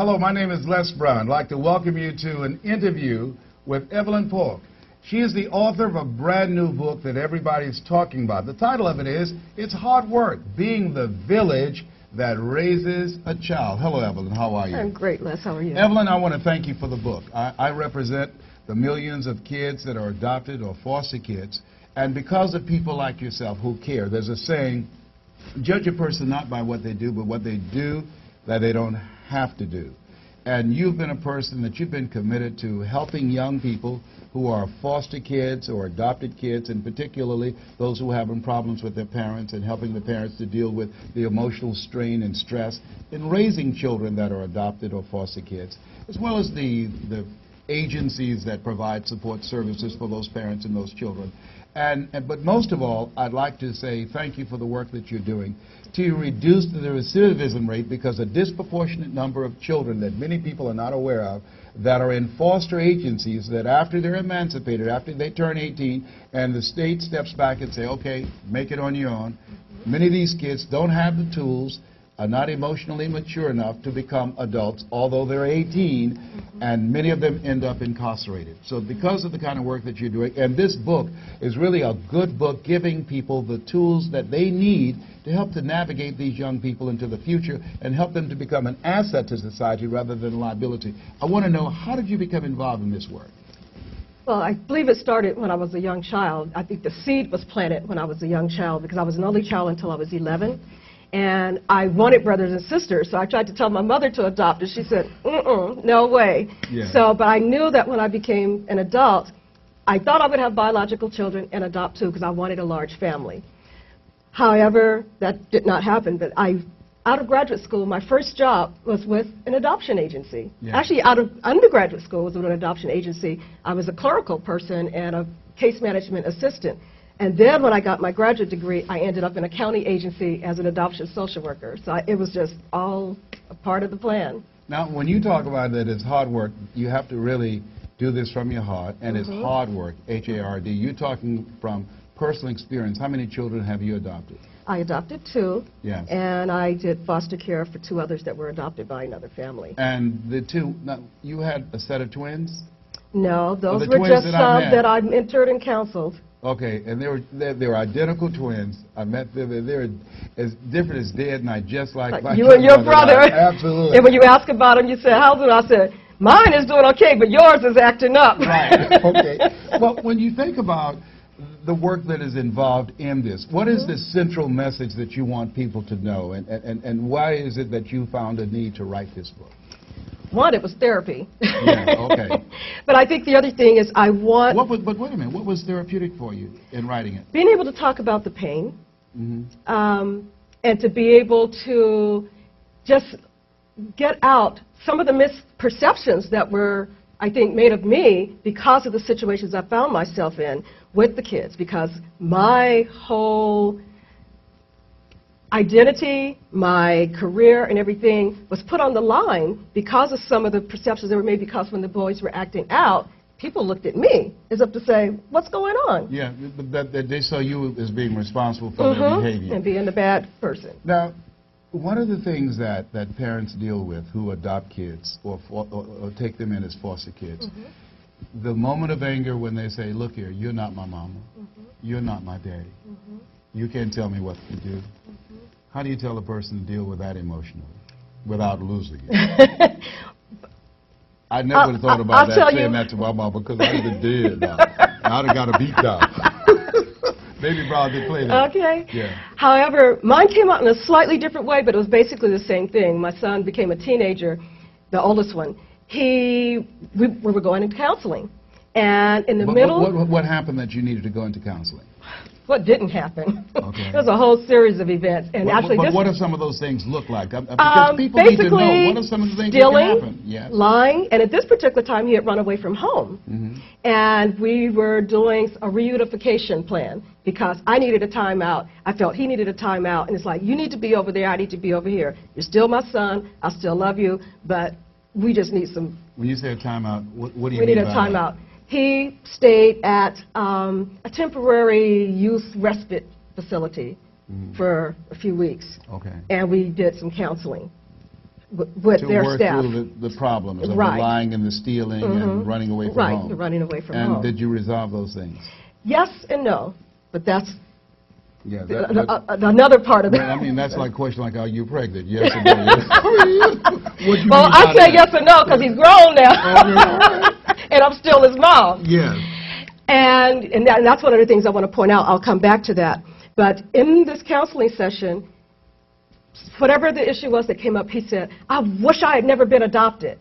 Hello, my name is Les Brown. I'd like to welcome you to an interview with Evelyn Polk. She is the author of a brand new book that everybody's talking about. The title of it is, It's Hard Work, Being the Village That Raises a Child. Hello, Evelyn. How are you? I'm great, Les. How are you? Evelyn, I want to thank you for the book. I represent the millions of kids that are adopted or foster kids, and because of people like yourself who care, there's a saying, judge a person not by what they do, but what they do that they don't have to do. And you've been a person that you've been committed to helping young people who are foster kids or adopted kids, and particularly those who are having problems with their parents, and helping the parents to deal with the emotional strain and stress in raising children that are adopted or foster kids, as well as the agencies that provide support services for those parents and those children. But most of all, I'd like to say thank you for the work that you're doing to reduce the recidivism rate, because a disproportionate number of children that many people are not aware of that are in foster agencies, that after they're emancipated, after they turn 18, and the state steps back and say, okay, make it on your own, many of these kids don't have the tools, are not emotionally mature enough to become adults, although they're 18, and many of them end up incarcerated. So because of the kind of work that you're doing, and this book is really a good book giving people the tools that they need to help to navigate these young people into the future and help them to become an asset to society rather than a liability. I want to know, how did you become involved in this work? Well, I believe it started when I was a young child. I think the seed was planted when I was a young child, because I was an only child until I was 11. And I wanted brothers and sisters, so I tried to tell my mother to adopt, and she said, no way. Yeah. So, but I knew that when I became an adult, I thought I would have biological children and adopt too, because I wanted a large family. However, that did not happen. But out of graduate school, my first job was with an adoption agency. Yeah. Actually, out of undergraduate school was with an adoption agency. I was a clerical person and a case management assistant. And then when I got my graduate degree, I ended up in a county agency as an adoption social worker. So it was just all a part of the plan. Now, when you talk about that it's hard work, you have to really do this from your heart, and it's hard work, H-A-R-D. You're talking from personal experience. How many children have you adopted? I adopted 2, yes, and I did foster care for 2 others that were adopted by another family. And the 2, now, you had a set of twins? No, those were just some that I mentored and counseled. Okay, and they were identical twins. I met them, they're as different as day and night, just like you and your brother. Absolutely. And when you ask about them, you say, how's it? I said, mine is doing okay, but yours is acting up. Right, okay. Well, when you think about the work that is involved in this, what is the central message that you want people to know, and why is it that you found a need to write this book? One, it was therapy. Yeah, okay. But I think the other thing is I want... But wait a minute, what was therapeutic for you in writing it? Being able to talk about the pain, and to be able to just get out some of the misperceptions that were, I think, made of me because of the situations I found myself in with the kids, because my whole identity, my career, and everything was put on the line because of some of the perceptions that were made, because when the boys were acting out, people looked at me as if to say, what's going on? Yeah, they saw you as being responsible for their behavior. And being the bad person. Now, one of the things that parents deal with who adopt kids or take them in as foster kids, the moment of anger when they say, look here, you're not my mama, you're not my daddy, you can't tell me what to do. How do you tell a person to deal with that emotionally without losing it? I never would have thought about saying that to my mama, because I'd have been dead now. I'd have got a beat down. Maybe Brown did play that. Okay. Yeah. However, mine came out in a slightly different way, but it was basically the same thing. My son became a teenager, the oldest one. We were going into counseling. And in the middle... What happened that you needed to go into counseling? What didn't happen? Okay. There was a whole series of events. And but what do some of those things look like? Because people need to know, what are some of the things that can happen? Yes. Lying, and at this particular time he had run away from home. And we were doing a reunification plan because I needed a timeout. I felt he needed a timeout, and it's like, you need to be over there, I need to be over here. You're still my son, I still love you, but we just need some... When you say a timeout, what do you mean by that? We need a timeout. He stayed at a temporary youth respite facility for a few weeks. Okay. And we did some counseling. with to their work staff. through the problems of Right. the lying and the stealing and running away from home. Right, the running away from and home. did you resolve those things? Yes and no, but that's Yeah, another part of it. I mean, that's like a question like, are you pregnant? Yes or no? What do you Well, mean I by say that? yes and no because he's grown now, and I'm still his mom. Yes. And that's one of the things I want to point out. I'll come back to that. But in this counseling session, whatever the issue was that came up, he said, I wish I had never been adopted.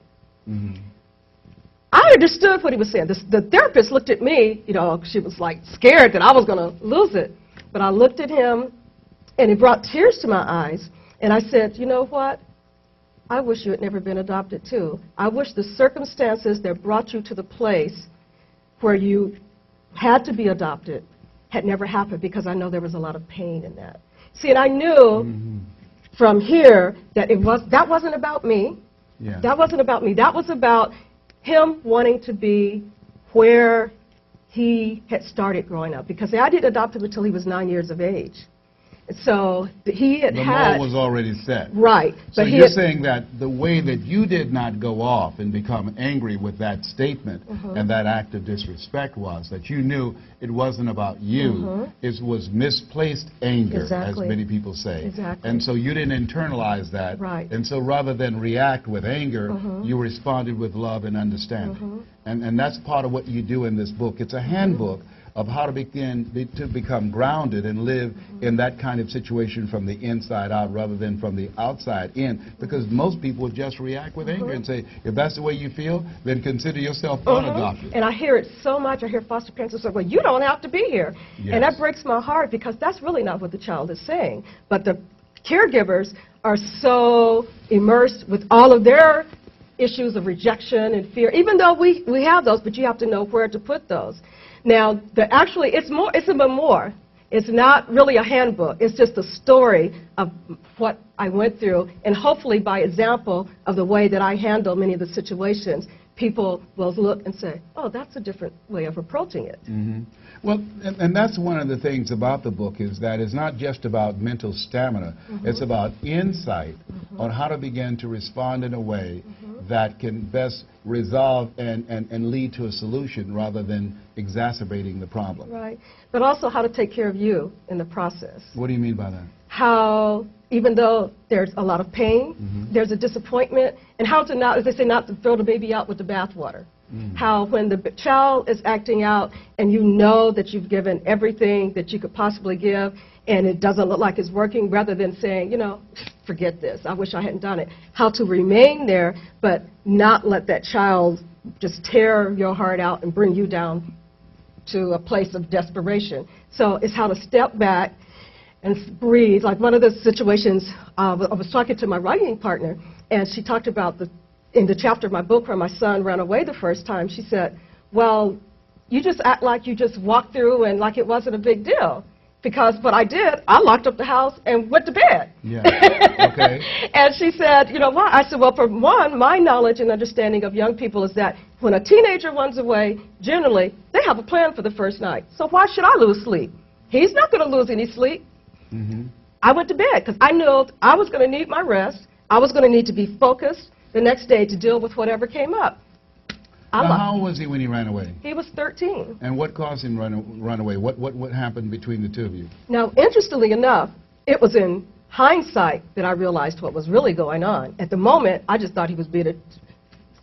I understood what he was saying. The therapist looked at me, you know, she was like scared that I was going to lose it. But I looked at him, and it brought tears to my eyes. And I said, you know what? I wish you had never been adopted, too. I wish the circumstances that brought you to the place where you had to be adopted had never happened, because I know there was a lot of pain in that. See, and I knew from here that that wasn't about me. Yeah. That wasn't about me. That was about him wanting to be where he had started growing up. Because I didn't adopt him until he was 9 years of age. So he had The had... mold was already set. Right. So But you're saying that the way that you did not go off and become angry with that statement and that act of disrespect was that you knew it wasn't about you. It was misplaced anger, Exactly. as many people say. Exactly. And so you didn't internalize that. Right. And so rather than react with anger, you responded with love and understanding. And that's part of what you do in this book. It's a handbook of how to become grounded and live in that kind of situation from the inside out rather than from the outside in, because most people just react with anger and say, if that's the way you feel, then consider yourself unadopted. And I hear it so much. I hear foster parents say, well, you don't have to be here. Yes. And that breaks my heart, because that's really not what the child is saying. But the caregivers are so immersed with all of their issues of rejection and fear, even though we have those, but you have to know where to put those. Now, it's a memoir. It's not really a handbook. It's just a story of what I went through, and hopefully by example of the way that I handle many of the situations, people will look and say, oh, that's a different way of approaching it. Well, and that's one of the things about the book, is that it's not just about mental stamina. It's about insight on how to begin to respond in a way that can best resolve and lead to a solution rather than exacerbating the problem. Right. But also how to take care of you in the process. What do you mean by that? How, even though there's a lot of pain, there's a disappointment, and how to not, as they say, not to throw the baby out with the bathwater. How when the child is acting out and you know that you've given everything that you could possibly give and it doesn't look like it's working, rather than saying, you know, forget this, I wish I hadn't done it. How to remain there but not let that child just tear your heart out and bring you down to a place of desperation. So it's how to step back and breathe. Like one of the situations, I was talking to my writing partner, and she talked about in the chapter of my book where my son ran away the first time, she said, well, you just act like you just walked through and like it wasn't a big deal. Because what I did, I locked up the house and went to bed. Yeah. Okay. And she said, you know why? I said, well, for one, my knowledge and understanding of young people is that when a teenager runs away, generally, they have a plan for the first night. So why should I lose sleep? He's not going to lose any sleep. I went to bed because I knew I was going to need my rest. I was going to need to be focused the next day to deal with whatever came up. Now, how old was he when he ran away? He was 13. And what caused him run away? What happened between the two of you? Now, interestingly enough, it was in hindsight that I realized what was really going on. At the moment, I just thought he was being a...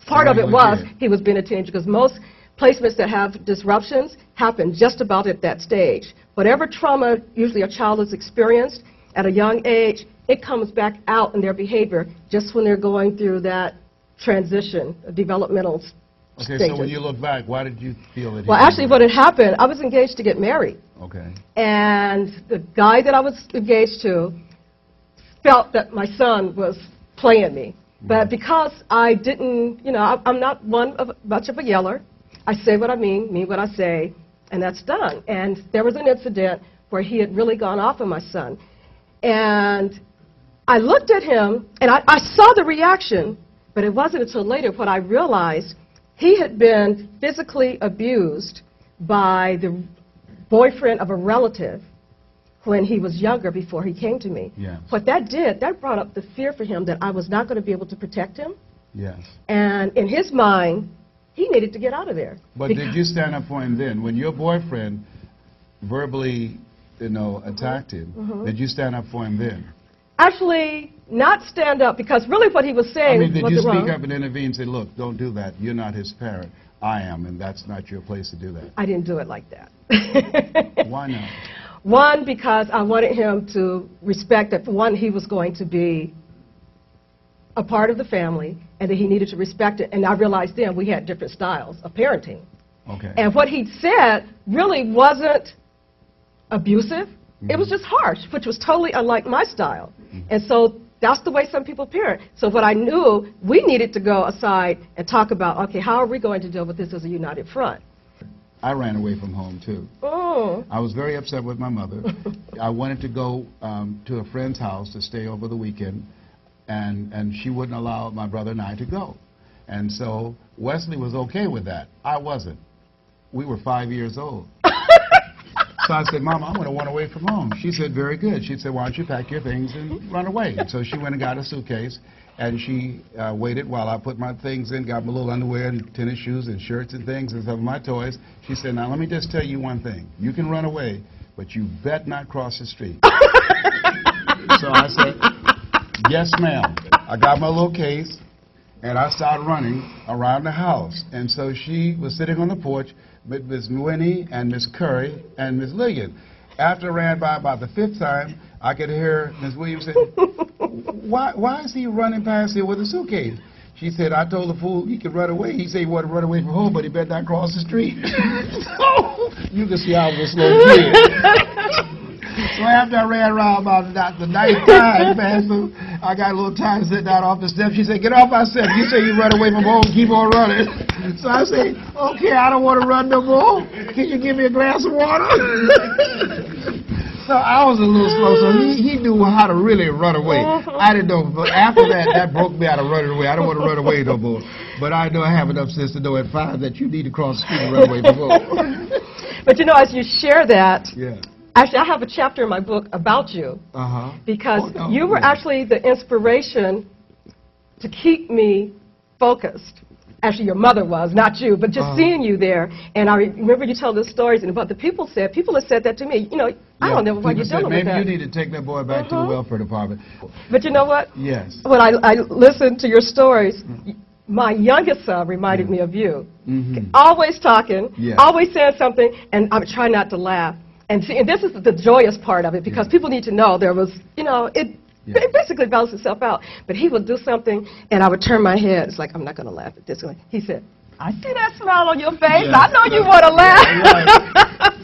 Part of it was he was being a teenager, because most placements that have disruptions happen just about at that stage. Whatever trauma usually a child has experienced at a young age, it comes back out in their behavior just when they're going through that transition, developmental stages. So when you look back, why did you feel that he... Well, actually what had happened, I was engaged to get married. Okay. And the guy that I was engaged to felt that my son was playing me. But because I didn't, you know, I'm not much of a yeller. I say what I mean what I say, and that's done. And there was an incident where he had really gone off on my son. And I looked at him, and I saw the reaction, but it wasn't until later when I realized he had been physically abused by the boyfriend of a relative when he was younger before he came to me. Yes. What that did, that brought up the fear for him that I was not going to be able to protect him. Yes. And in his mind, he needed to get out of there. But did you stand up for him then? When your boyfriend verbally, attacked him, did you stand up for him then? Actually, not stand up, because really what he was saying did you wasn't speak wrong. up and intervene and say, look, don't do that. You're not his parent. I am, and that's not your place to do that. I didn't do it like that. Why not? One, because I wanted him to respect that, for one, he was going to be a part of the family, and that he needed to respect it. And I realized then we had different styles of parenting. Okay. And what he'd said really wasn't abusive. It was just harsh, which was totally unlike my style. And so that's the way some people parent. So what I knew, we needed to go aside and talk about, okay, how are we going to deal with this as a united front? I ran away from home, too. Oh. I was very upset with my mother. I wanted to go to a friend's house to stay over the weekend, and she wouldn't allow my brother and I to go. And so Wesley was okay with that. I wasn't. We were 5 years old. So I said, Mama, I'm going to run away from home. She said, very good. She said, why don't you pack your things and run away? And so she went and got a suitcase, and she waited while I put my things in, got my little underwear and tennis shoes and shirts and things and some of my toys. She said, now let me just tell you one thing. You can run away, but you bet not cross the street. So I said, yes, ma'am. I got my little case, and I started running around the house. And so she was sitting on the porch with Miss Winnie and Miss Curry and Miss Lillian. After I ran by about the 5th time, I could hear Miss Williams say, why is he running past here with a suitcase? She said, I told the fool he could run away. He said he wanted to run away from home, but he better not cross the street. So you can see I was a slow kid. So after I ran around about the 9th time, Pastor, I got a little time sitting down off the steps. She said, get off my steps. You say you run away from home, keep on running. So I say, okay, I don't want to run no more. Can you give me a glass of water? So I was a little slow, so he knew how to really run away. I didn't know, but after that broke me out of running away. I don't want to run away no more. But I know I have enough sense to know at 5 that you need to cross the street and run away from home. But as you share that, yeah. Actually, I have a chapter in my book about you, because you were actually the inspiration to keep me focused. Actually, your mother was, not you, but just seeing you there. And I remember you told those stories, and what the people have said that to me. I don't know why you're dealing with that. Maybe you need to take that boy back to the welfare department. But you know what? Yes. When I listened to your stories, my youngest son reminded me of you. Always talking, always saying something, and I would try not to laugh. And see, and this is the joyous part of it, because people need to know there was, it basically balances itself out. But he would do something, and I would turn my head. It's like, I'm not going to laugh at this one. He said, I see that smile on your face. Yes, I know you want to laugh.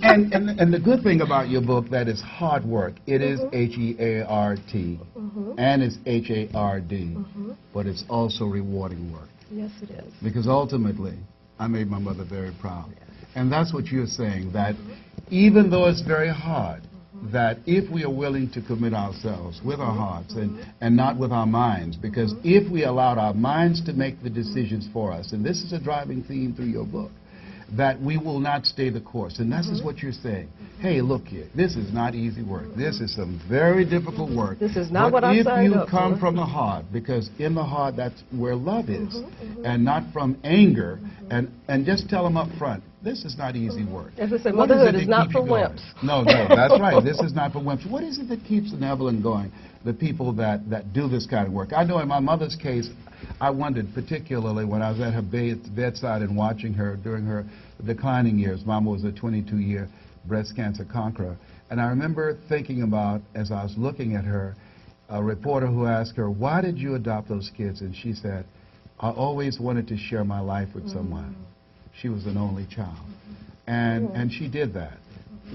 Right. And the good thing about your book, that is hard work. It is H-E-A-R-T, and it's H-A-R-D, but it's also rewarding work. Yes, it is. Because ultimately, I made my mother very proud. And that's what you're saying, that even though it's very hard, that if we are willing to commit ourselves with our hearts and not with our minds, because if we allowed our minds to make the decisions for us, and this is a driving theme through your book, that we will not stay the course. And this is what you're saying. Hey, look here, this is not easy work. This is some very difficult work. This is not what I signed up for. If you come from the heart, because in the heart that's where love is, and not from anger, and just tell them up front, this is not easy work. As I said, motherhood is not for wimps. No, that's right. This is not for wimps. What is it that keeps an Evelyn going, the people that do this kind of work? I know in my mother's case, I wondered particularly when I was at her bedside and watching her during her declining years. Mama was a 22-year breast cancer conqueror. And I remember thinking about, as I was looking at her, a reporter who asked her, why did you adopt those kids? And she said, I always wanted to share my life with someone. She was an only child. And she did that.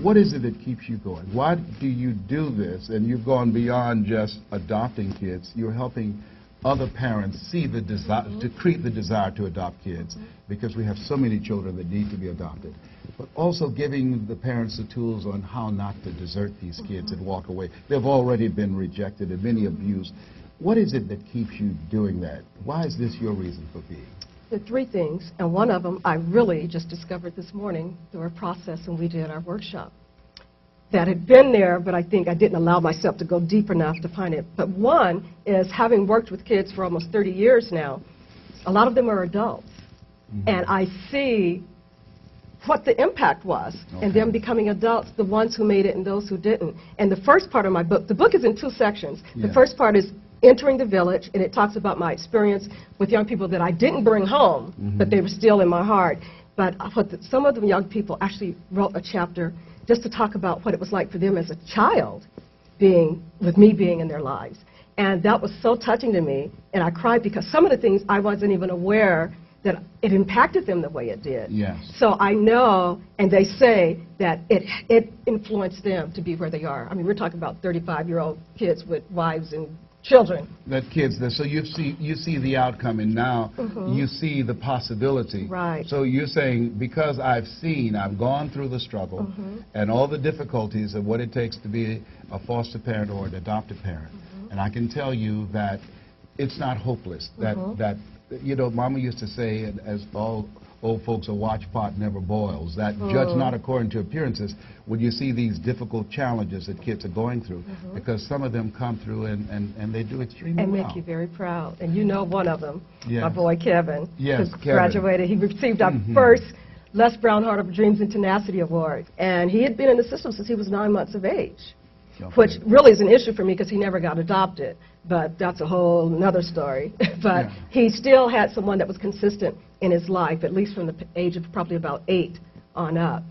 What is it that keeps you going? Why do you do this? And you've gone beyond just adopting kids. You're helping other parents see the desire, to create the desire to adopt kids, because we have so many children that need to be adopted. But also giving the parents the tools on how not to desert these kids and walk away. They've already been rejected and many abused. What is it that keeps you doing that? Why is this your reason for being? There are 3 things, and one of them I really just discovered this morning through a process when we did our workshop. that had been there, but I think I didn't allow myself to go deep enough to find it. But one is, having worked with kids for almost 30 years now, a lot of them are adults. And I see what the impact was in them becoming adults, the ones who made it and those who didn't. And the first part of my book, the book is in 2 sections. The first part is entering the village, and it talks about my experience with young people that I didn't bring home, but they were still in my heart. But some of the young people actually wrote a chapter just to talk about what it was like for them as a child, with me being in their lives. And that was so touching to me, and I cried because some of the things I wasn't even aware that it impacted them the way it did. Yes. So I know, and they say that it influenced them to be where they are. I mean, we're talking about 35-year-old kids with wives and children. So you see the outcome, and now you see the possibility. Right. So you're saying, because I've gone through the struggle and all the difficulties of what it takes to be a foster parent or an adoptive parent, and I can tell you that it's not hopeless. That you know, Mama used to say, as all old folks, a watch pot never boils, that judge not according to appearances when you see these difficult challenges that kids are going through, because some of them come through and they do extremely well. And make you very proud. And you know one of them, yes. my boy Kevin, yes, who graduated. He received our first Les Brown Heart of Dreams and Tenacity Award. And he had been in the system since he was 9 months of age, which really is an issue for me because he never got adopted. But that's a whole another story. But he still had someone that was consistent in his life, at least from the age of probably about 8 on up.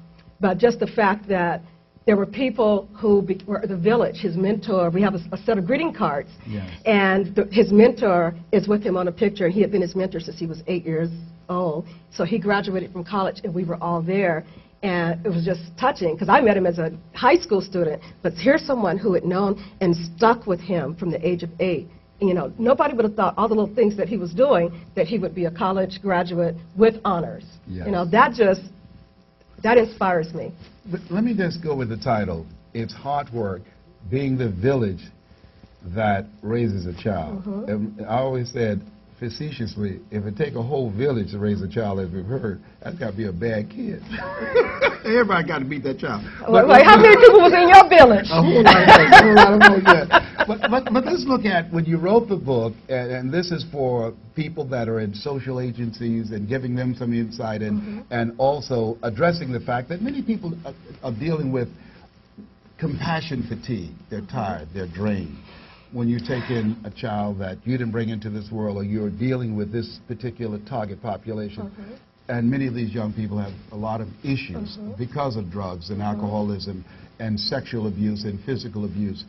But just the fact that there were people who were the village, his mentor. We have a set of greeting cards. Yes. And his mentor is with him on a picture. And he had been his mentor since he was 8 years old. So he graduated from college, and we were all there. And it was just touching, because I met him as a high school student, but here's someone who had known and stuck with him from the age of 8. And, you know, nobody would have thought all the little things that he was doing, that he would be a college graduate with honors. Yes. You know, that inspires me. But let me just go with the title. It's hard work, being the village that raises a child. And I always said, facetiously, if it take a whole village to raise a child, as we've heard, that's got to be a bad kid. Everybody got to beat that child. Wait, how many people was in your village? A whole lot of folks, But let's look at when you wrote the book, and this is for people that are in social agencies and giving them some insight, and also addressing the fact that many people are dealing with compassion fatigue. They're tired, they're drained. When you take in a child that you didn't bring into this world, or you're dealing with this particular target population, and many of these young people have a lot of issues because of drugs and alcoholism and sexual abuse and physical abuse.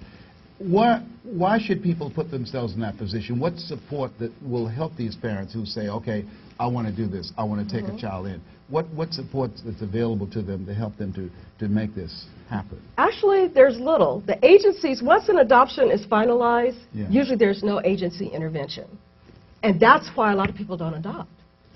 Why should people put themselves in that position? What support that will help these parents who say, okay, I want to do this, I want to take a child in? What support that's available to them to help them to make this happen? Actually, there's little. The agencies, once an adoption is finalized, usually there's no agency intervention. And that's why a lot of people don't adopt,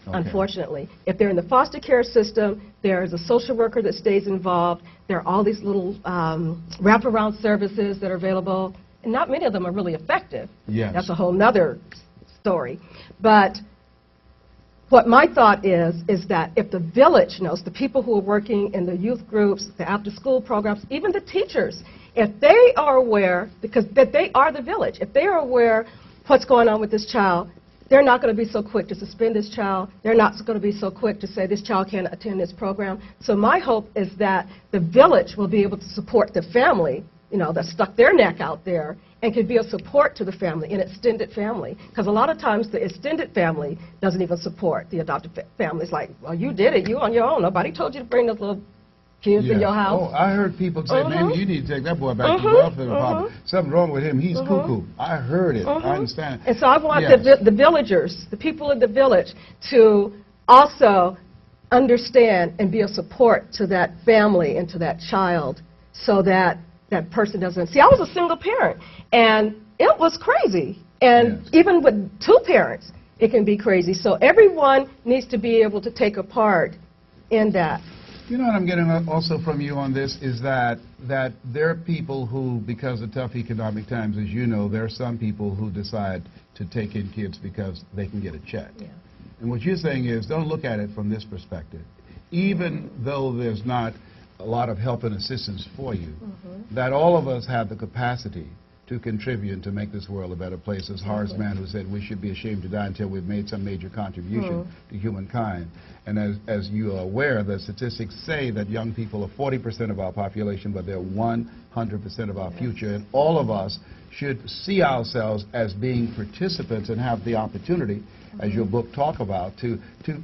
unfortunately. If they're in the foster care system, there's a social worker that stays involved. There are all these little wraparound services that are available, and not many of them are really effective. Yes. That's a whole nother story. But what my thought is that if the village knows, the people who are working in the youth groups, the after-school programs, even the teachers, if they are aware, because that they are the village, if they are aware what's going on with this child, they're not going to be so quick to suspend this child. They're not going to be so quick to say this child can't attend this program. So my hope is that the village will be able to support the family, you know, that stuck their neck out there, and can be a support to the family, an extended family. Because a lot of times the extended family doesn't even support the adoptive family. It's like, well, you did it. You on your own. Nobody told you to bring those little kids in your house. Oh, I heard people say, maybe you need to take that boy back to the welfare department. Something wrong with him. He's cuckoo. I heard it. I understand. And so I want the villagers, the people in the village, to also understand and be a support to that family and to that child, so that that person doesn't see. I was a single parent, and it was crazy. And even with 2 parents, it can be crazy. So everyone needs to be able to take a part in that. You know what I'm getting also from you on this is that there are people who, because of tough economic times, as you know, there are some people who decide to take in kids because they can get a check. And what you're saying is, don't look at it from this perspective. Even though there's not a lot of help and assistance for you, that all of us have the capacity to contribute and to make this world a better place. As Horace Mann, who said, we should be ashamed to die until we've made some major contribution to humankind. And as you are aware, the statistics say that young people are 40% of our population, but they're 100% of our future. And all of us should see ourselves as being participants and have the opportunity, as your book talk about, to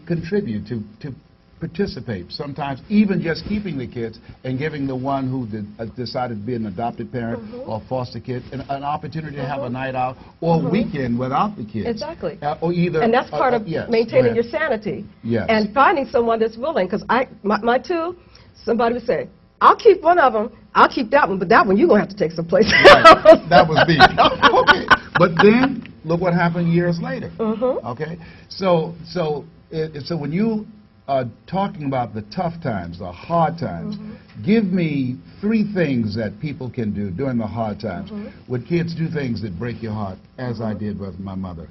contribute, to participate, sometimes even just keeping the kids and giving the one who decided to be an adopted parent or foster kid an opportunity to have a night out or a weekend without the kids. Exactly. Or either, and that's part of maintaining your sanity. Yes. And finding someone that's willing. Because my two, somebody would say, I'll keep one of them, I'll keep that one, but that one you're going to have to take someplace else. Right. That was me. Okay. But then, look what happened years later. Okay? So when you talking about the tough times, the hard times, give me 3 things that people can do during the hard times. Would kids do things that break your heart, as I did with my mother?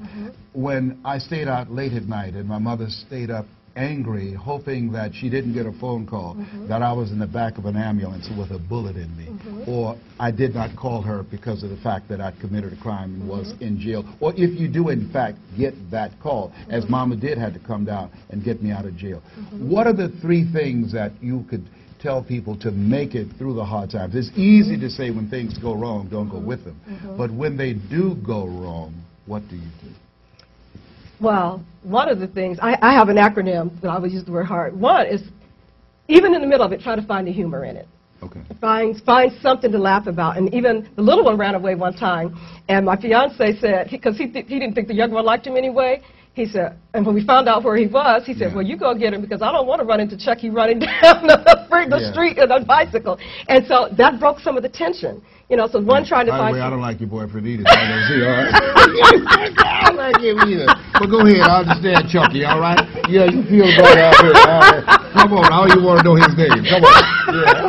When I stayed out late at night and my mother stayed up angry, hoping that she didn't get a phone call, that I was in the back of an ambulance with a bullet in me, or I did not call her because of the fact that I'd committed a crime and was in jail, or if you do in fact get that call, as Mama did have to come down and get me out of jail. What are the 3 things that you could tell people to make it through the hard times? It's easy to say when things go wrong, don't go with them, but when they do go wrong, what do you do? Well, one of the things, I have an acronym that I would use the word hard. One is, even in the middle of it, try to find the humor in it. Okay. Find something to laugh about. And even the little one ran away one time, and my fiance said, because he didn't think the younger one liked him anyway, he said, and when we found out where he was, he said, well, you go get him because I don't want to run into Chucky running down the street on a bicycle. And so that broke some of the tension. You know, so one trying to find... By the way, I don't like your boyfriend either. I don't like him either. But go ahead, I understand Chucky, all right? Yeah, you feel good out here. All right. Come on, all you want to know his name. Come on. Yeah.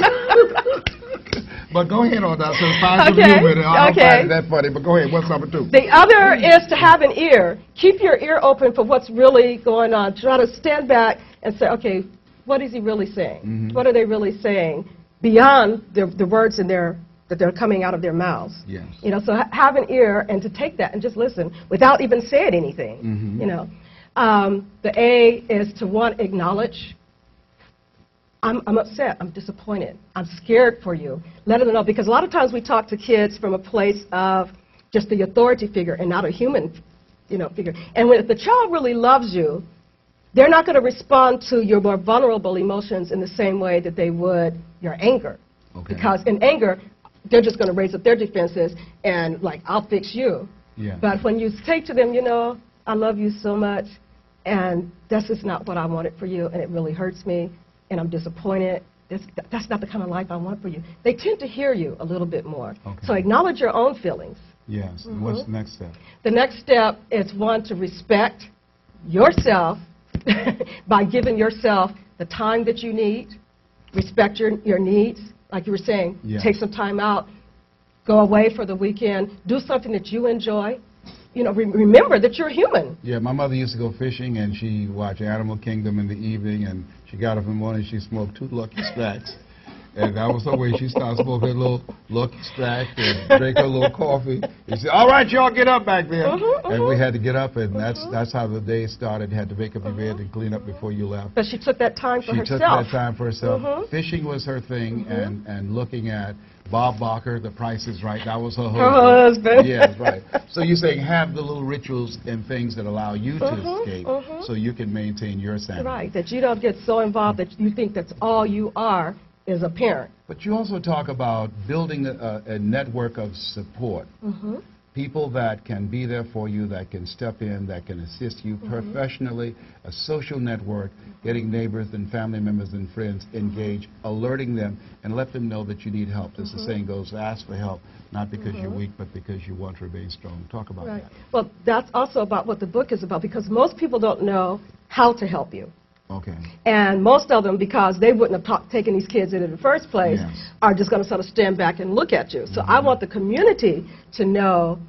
But go ahead on that. So find some humor. I don't find that funny, but go ahead. What's number 2? The other is to have an ear. Keep your ear open for what's really going on. Try to stand back and say, okay, what is he really saying? What are they really saying beyond the words in their that they're coming out of their mouths? Yes. You know, so have an ear and to take that and just listen without even saying anything. You know, the A is to acknowledge. I'm upset, I'm disappointed, I'm scared for you. Let them know, because a lot of times we talk to kids from a place of just the authority figure and not a human, figure. And if the child really loves you, they're not going to respond to your more vulnerable emotions in the same way that they would your anger. Okay. Because in anger, they're just going to raise up their defenses and like, I'll fix you. Yeah. But when you say to them, I love you so much, and this is not what I wanted for you, and it really hurts me, and I'm disappointed. That's not the kind of life I want for you. They tend to hear you a little bit more. Okay. So acknowledge your own feelings. Yes. And what's the next step? The next step is to respect yourself by giving yourself the time that you need. Respect your needs. Like you were saying, take some time out. Go away for the weekend. Do something that you enjoy. Remember that you're human. Yeah, my mother used to go fishing, and she watched Animal Kingdom in the evening, and she got up in the morning, she smoked 2 Lucky Strikes. And that was the way she started smoking a little Lucky Strike and drink her little coffee. And she said, all right, y'all get up back there. And we had to get up, and that's how the day started. Had to make up your bed and clean up before you left. But she took that time for herself. She took that time for herself. Fishing was her thing, and looking at Bob Barker, The Price is Right, that was her husband. Her husband. Yes, right. So you're saying have the little rituals and things that allow you to escape so you can maintain your sanity. Right, that you don't get so involved that you think that's all you are as a parent. But you also talk about building a network of support. People that can be there for you, that can step in, that can assist you professionally, a social network, getting neighbors and family members and friends engaged, alerting them, and let them know that you need help. As the saying goes, ask for help, not because you're weak, but because you want to remain strong. Talk about that. Well, that's also about what the book is about, because most people don't know how to help you. Okay. And most of them, because they wouldn't have taken these kids in the first place, are just going to sort of stand back and look at you. So I want the community to know,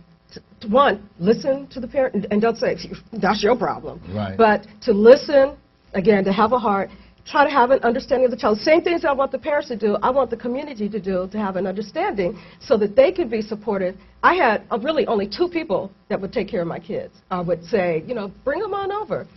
one, listen to the parent, and don't say, that's your problem. Right. But to listen, again, to have a heart, try to have an understanding of the child. Same things I want the parents to do, I want the community to do, to have an understanding so that they can be supported. I had really only 2 people that would take care of my kids. I would say, you know, bring them on over.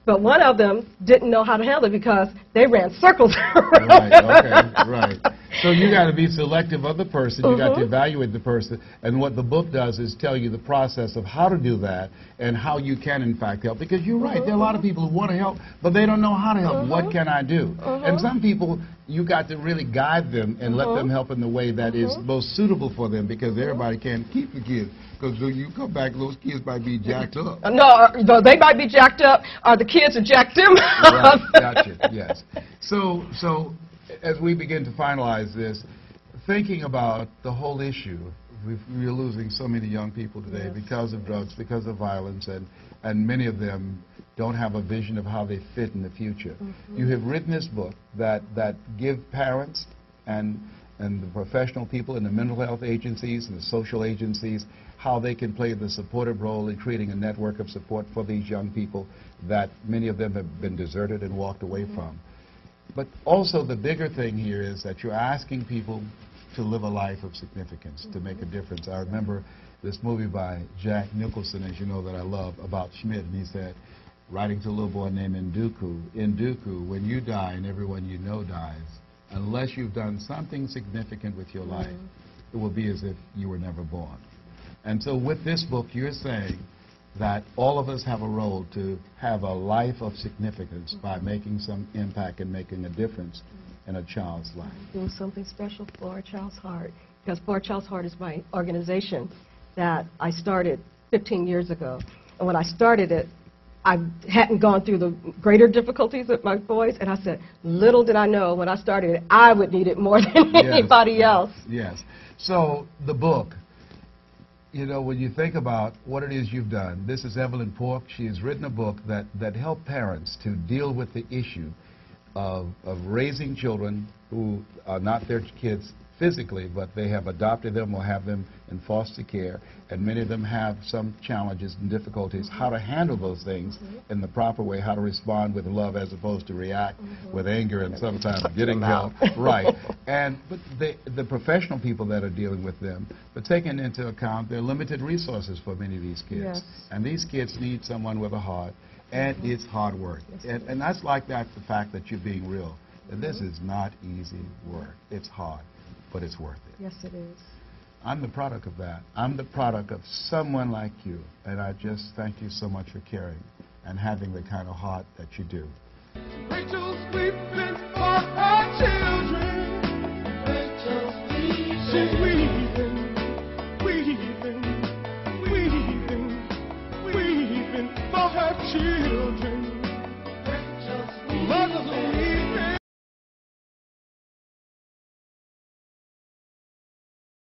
But one of them didn't know how to handle it because they ran circles around. Right, okay, right. So you got to be selective of the person. You got to evaluate the person. And what the book does is tell you the process of how to do that and how you can, in fact, help. Because you're right, there are a lot of people who want to help, but they don't know how to help. What can I do? And some people, you got to really guide them and let them help in the way that is most suitable for them, because everybody can't keep the kids. Because when you come back, those kids might be jacked up. No, they might be jacked up, or the kids have jacked them up. Right, gotcha, yes. So as we begin to finalize this, thinking about the whole issue, we're losing so many young people today because of drugs, because of violence, and many of them don't have a vision of how they fit in the future. You have written this book that give parents and the professional people in the mental health agencies and the social agencies how they can play the supportive role in creating a network of support for these young people that many of them have been deserted and walked away from. But also the bigger thing here is that you're asking people to live a life of significance, to make a difference. I remember this movie by Jack Nicholson, as you know, that I love, about Schmidt, and he said, writing to a little boy named Nduku, when you die and everyone you know dies, unless you've done something significant with your life, it will be as if you were never born. And so with this book, you're saying that all of us have a role to have a life of significance by making some impact and making a difference in a child's life. Doing something special for a child's heart. Because For a Child's Heart is my organization that I started 15 years ago. And when I started it, I hadn't gone through the greater difficulties with my boys, and I said, little did I know when I started it, I would need it more than anybody else. Yes. So the book, you know, when you think about what it is you've done, this is Evelyn Polk. She has written a book that helps parents to deal with the issue of raising children who are not their kids physically, but they have adopted them or have them in foster care, and many of them have some challenges and difficulties, how to handle those things in the proper way, how to respond with love as opposed to react with anger and sometimes getting help. Right. But the professional people that are dealing with them, but taking into account their limited resources for many of these kids. And these kids need someone with a heart, and it's hard work. And that's like the fact that you're being real. And this is not easy work. It's hard, but it's worth it. Yes, it is. I'm the product of that. I'm the product of someone like you, and I just thank you so much for caring and having the kind of heart that you do. Rachel's weeping for her children. Rachel's weeping. She's weeping for her children.